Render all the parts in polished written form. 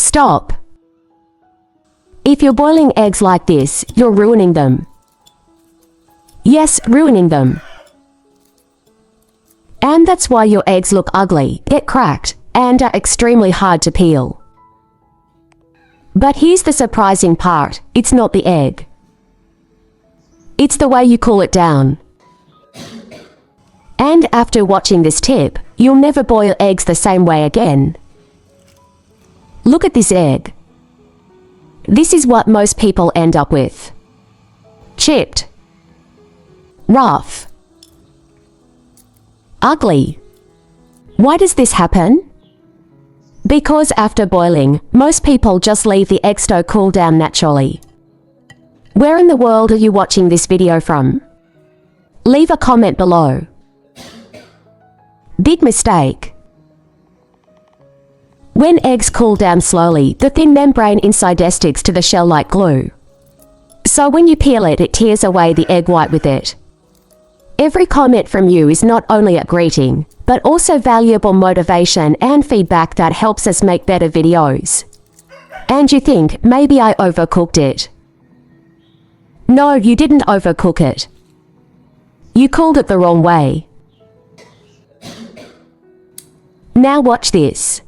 Stop! If you're boiling eggs like this, you're ruining them. Yes, ruining them. And that's why your eggs look ugly, get cracked, and are extremely hard to peel. But here's the surprising part, it's not the egg. It's the way you cool it down. And after watching this tip, you'll never boil eggs the same way again. Look at this egg. This is what most people end up with. Chipped. Rough. Ugly. Why does this happen? Because after boiling, most people just leave the egg to cool down naturally. Where in the world are you watching this video from? Leave a comment below. Big mistake. When eggs cool down slowly, the thin membrane inside sticks to the shell like glue. So when you peel it, it tears away the egg white with it. Every comment from you is not only a greeting, but also valuable motivation and feedback that helps us make better videos. And you think, maybe I overcooked it. No, you didn't overcook it. You cooled it the wrong way. Now watch this.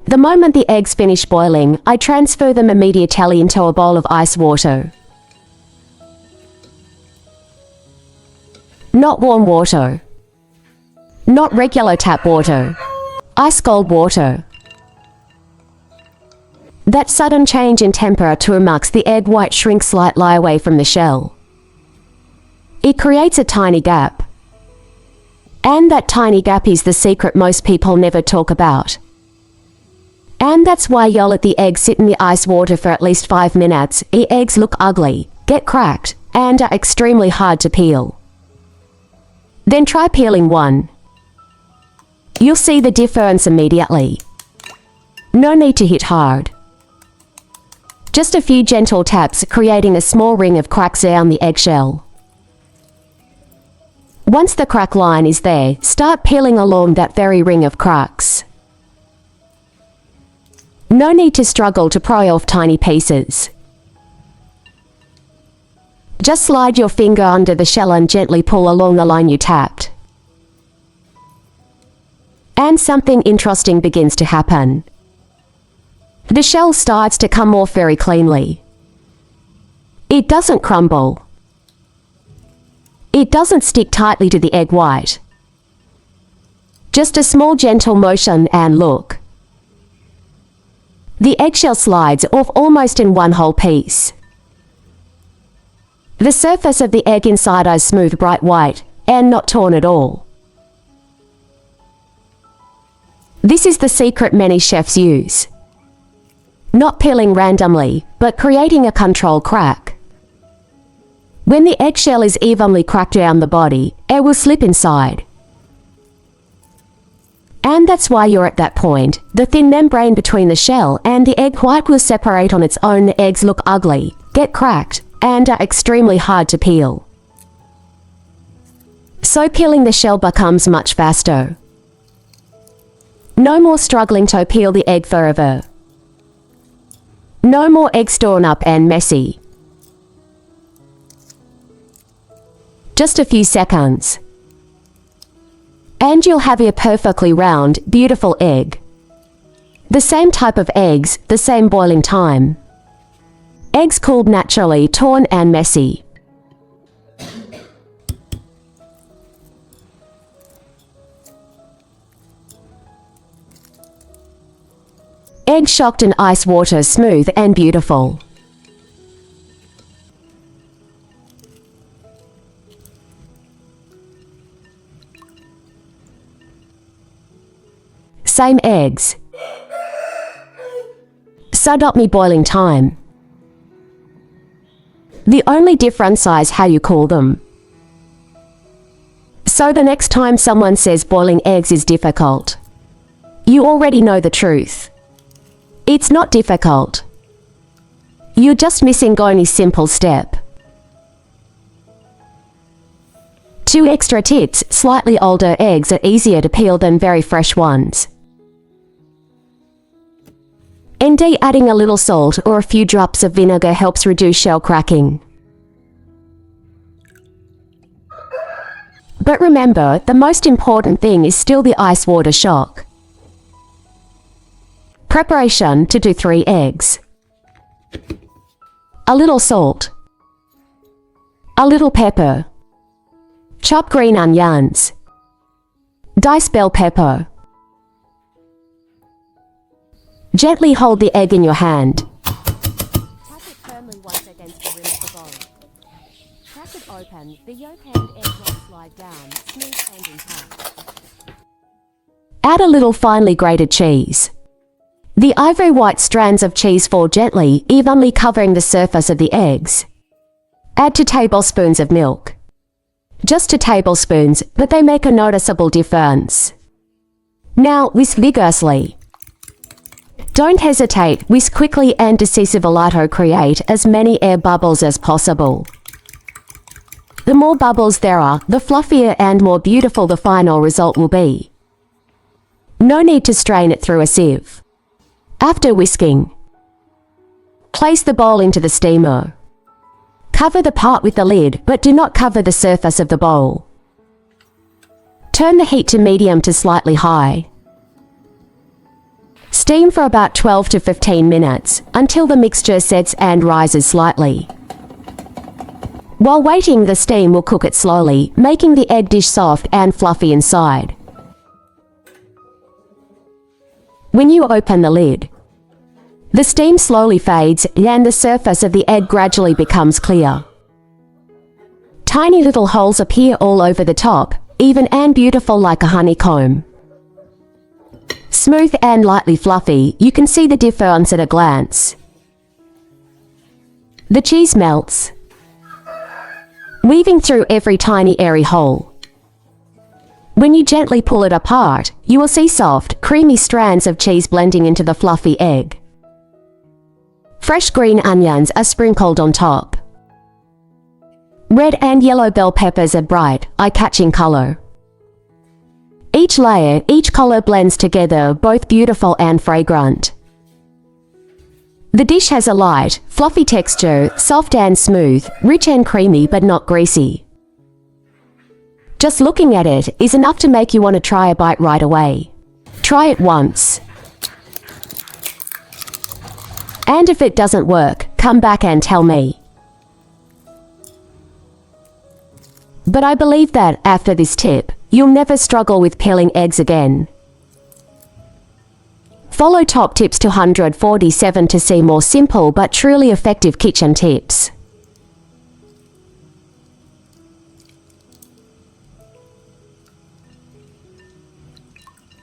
The moment the eggs finish boiling, I transfer them immediately into a bowl of ice water. Not warm water. Not regular tap water. Ice cold water. That sudden change in temperature makes the egg white shrink slightly away from the shell. It creates a tiny gap. And that tiny gap is the secret most people never talk about. And that's why you'll let the eggs sit in the ice water for at least 5 minutes. The eggs look ugly, get cracked, and are extremely hard to peel. Then try peeling one. You'll see the difference immediately. No need to hit hard. Just a few gentle taps creating a small ring of cracks down the eggshell. Once the crack line is there, start peeling along that very ring of cracks. No need to struggle to pry off tiny pieces. Just slide your finger under the shell and gently pull along the line you tapped. And something interesting begins to happen. The shell starts to come off very cleanly. It doesn't crumble. It doesn't stick tightly to the egg white. Just a small gentle motion and look. The eggshell slides off almost in one whole piece. The surface of the egg inside is smooth bright white and not torn at all. This is the secret many chefs use. Not peeling randomly, but creating a controlled crack. When the eggshell is evenly cracked down the body, air will slip inside. And that's why you're at that point. The thin membrane between the shell and the egg white will separate on its own. The eggs look ugly, get cracked, and are extremely hard to peel. So peeling the shell becomes much faster. No more struggling to peel the egg forever. No more eggs torn up and messy. Just a few seconds. And you'll have a perfectly round, beautiful egg. The same type of eggs, the same boiling time. Eggs cooled naturally, torn and messy. Egg shocked in ice water, smooth and beautiful. Same eggs. So not me boiling time. The only difference is how you cool them. So the next time someone says boiling eggs is difficult, you already know the truth. It's not difficult. You're just missing only simple step. 2 extra tips: slightly older eggs are easier to peel than very fresh ones. Indeed, adding a little salt or a few drops of vinegar helps reduce shell cracking. But remember, the most important thing is still the ice water shock. Preparation: to do 3 eggs. A little salt. A little pepper. Chop green onions. Dice bell pepper. Gently hold the egg in your hand. Tap it firmly once against the rim of the bowl. Crack it open, the yolk and egg white slide down, smooth and intact. Add a little finely grated cheese. The ivory white strands of cheese fall gently, evenly covering the surface of the eggs. Add 2 tablespoons of milk. Just 2 tablespoons, but they make a noticeable difference. Now whisk vigorously. Don't hesitate, whisk quickly and decisively. Create as many air bubbles as possible. The more bubbles there are, the fluffier and more beautiful the final result will be. No need to strain it through a sieve. After whisking, place the bowl into the steamer. Cover the pot with the lid, but do not cover the surface of the bowl. Turn the heat to medium to slightly high. Steam for about 12 to 15 minutes, until the mixture sets and rises slightly. While waiting, the steam will cook it slowly, making the egg dish soft and fluffy inside. When you open the lid, the steam slowly fades and the surface of the egg gradually becomes clear. Tiny little holes appear all over the top, even and beautiful like a honeycomb. Smooth and lightly fluffy, you can see the difference at a glance. The cheese melts, weaving through every tiny airy hole. When you gently pull it apart, you will see soft, creamy strands of cheese blending into the fluffy egg. Fresh green onions are sprinkled on top. Red and yellow bell peppers are bright, eye-catching color. Each layer, each color blends together, both beautiful and fragrant. The dish has a light, fluffy texture, soft and smooth, rich and creamy but not greasy. Just looking at it is enough to make you want to try a bite right away. Try it once. And if it doesn't work, come back and tell me. But I believe that, after this tip, you'll never struggle with peeling eggs again. Follow TopTips 247 to see more simple but truly effective kitchen tips.